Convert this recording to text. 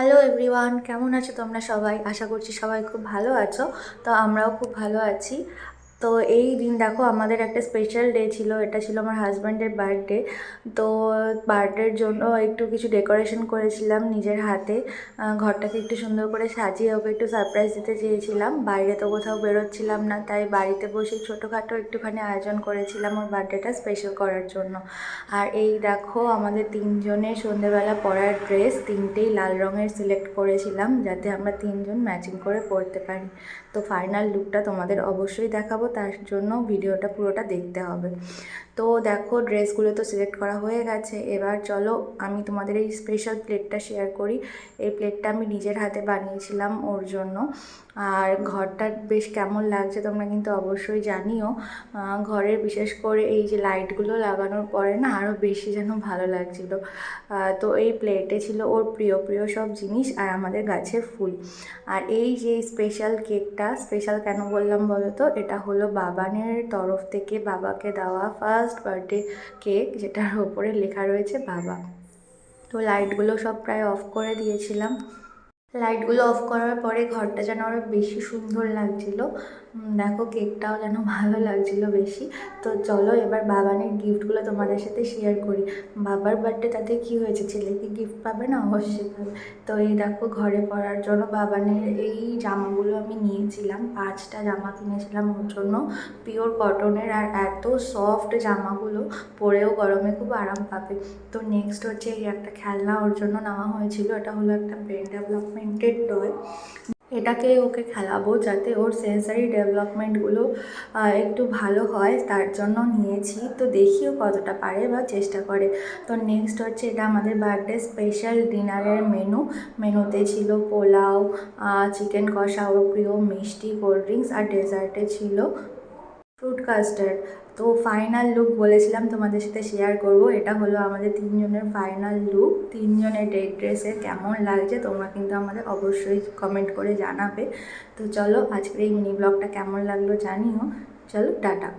Hello everyone, কেমন আছো তোমরা সবাই? আশা করছি সবাই খুব ভালো আছো। তো আমরাও খুব ভালো আছি। তো এই দিন দেখো, আমাদের একটা স্পেশাল ডে ছিল। এটা ছিল আমার হাজব্যান্ডের বার্থডে। তো বার্থডের জন্য একটু কিছু ডেকোরেশন করেছিলাম নিজের হাতে। ঘরটাকে একটু সুন্দর করে সাজিয়ে ওকে একটু সারপ্রাইজ দিতে চেয়েছিলাম। বাইরে তো কোথাও বেরোচ্ছিলাম না, তাই বাড়িতে বসে ছোটোখাটো একটুখানি আয়োজন করেছিলাম ওর বার্থডেটা স্পেশাল করার জন্য। আর এই দেখো, আমাদের তিনজনের সন্ধেবেলা পরার ড্রেস তিনটেই লাল রঙের সিলেক্ট করেছিলাম, যাতে আমরা তিনজন ম্যাচিং করে পরতে পারি। তো ফাইনাল লুকটা তোমাদের অবশ্যই দেখাবো, তার জন্য ভিডিওটা পুরোটা দেখতে হবে। তো দেখো, ড্রেসগুলো তো সিলেক্ট করা হয়ে গেছে। এবার চলো আমি তোমাদের এই স্পেশাল প্লেটটা শেয়ার করি। এই প্লেটটা আমি নিজের হাতে বানিয়েছিলাম ওর জন্য। আর ঘরটা বেশ কেমন লাগছে তোমরা কিন্তু অবশ্যই জানিও। ঘরের বিশেষ করে এই যে লাইটগুলো লাগানোর পরে না আরও বেশি যেন ভালো লাগছিল। তো এই প্লেটে ছিল ওর প্রিয় প্রিয় সব জিনিস আর আমাদের গাছের ফুল। আর এই যে স্পেশাল কেকটা, স্পেশাল কেন বললাম বলো তো, এটা হলো বাবানের তরফ থেকে বাবাকে দেওয়া ফার্স্ট বার্থডে কেক, যেটার ওপরে লেখা রয়েছে বাবা। তো লাইটগুলো সব প্রায় অফ করে দিয়েছিলাম। লাইটগুলো অফ করার পরে ঘরটা যেন আরও বেশি সুন্দর লাগছিল। দেখো, কেকটাও যেন ভালো লাগছিল বেশি। তো চলো এবার বাবানের গিফটগুলো তোমাদের সাথে শেয়ার করি। বাবার বার্থডে, তাতে কী হয়েছে, ছেলেকে গিফট পাবে না? অবশ্যই পাবে। তো এই দেখো, ঘরে পরার জন্য বাবানের এই জামাগুলো আমি নিয়েছিলাম। 5টা জামা কিনেছিলাম ওর জন্য, পিওর কটনের। আর এত সফট জামাগুলো, পরেও গরমে খুব আরাম পাবে। তো নেক্সট হচ্ছে এই একটা খেলনা ওর জন্য নেওয়া হয়েছিল। এটা হলো একটা ব্রেন ডেভেলপমেন্টের টয়। এটাকে ওকে খেলাবো যাতে ওর সেন্সারি ডেভেলপমেন্টগুলো একটু ভালো হয়, তার জন্য নিয়েছি। তো দেখিও কতটা পারে বা চেষ্টা করে। তো নেক্সট হচ্ছে এটা আমাদের বার্থডে স্পেশাল ডিনারের মেনুতে ছিল পোলাও, চিকেন কষা, ওর প্রিয় মিষ্টি, কোল্ড ড্রিঙ্কস, আর ডেজার্টে ছিল ফ্রুট কাস্টার্ড। তো ফাইনাল লুক বলেছিলাম তোমাদের সাথে শেয়ার করব। এটা হলো আমাদের তিনজনের ফাইনাল লুক। তিনজনের ড্রেসের কেমন লাগছে তোমরা কিন্তু আমাদের অবশ্যই কমেন্ট করে জানাবে। তো চলো, আজকের এই মিনি ব্লগটা কেমন লাগলো জানিও। চলো, টাটা।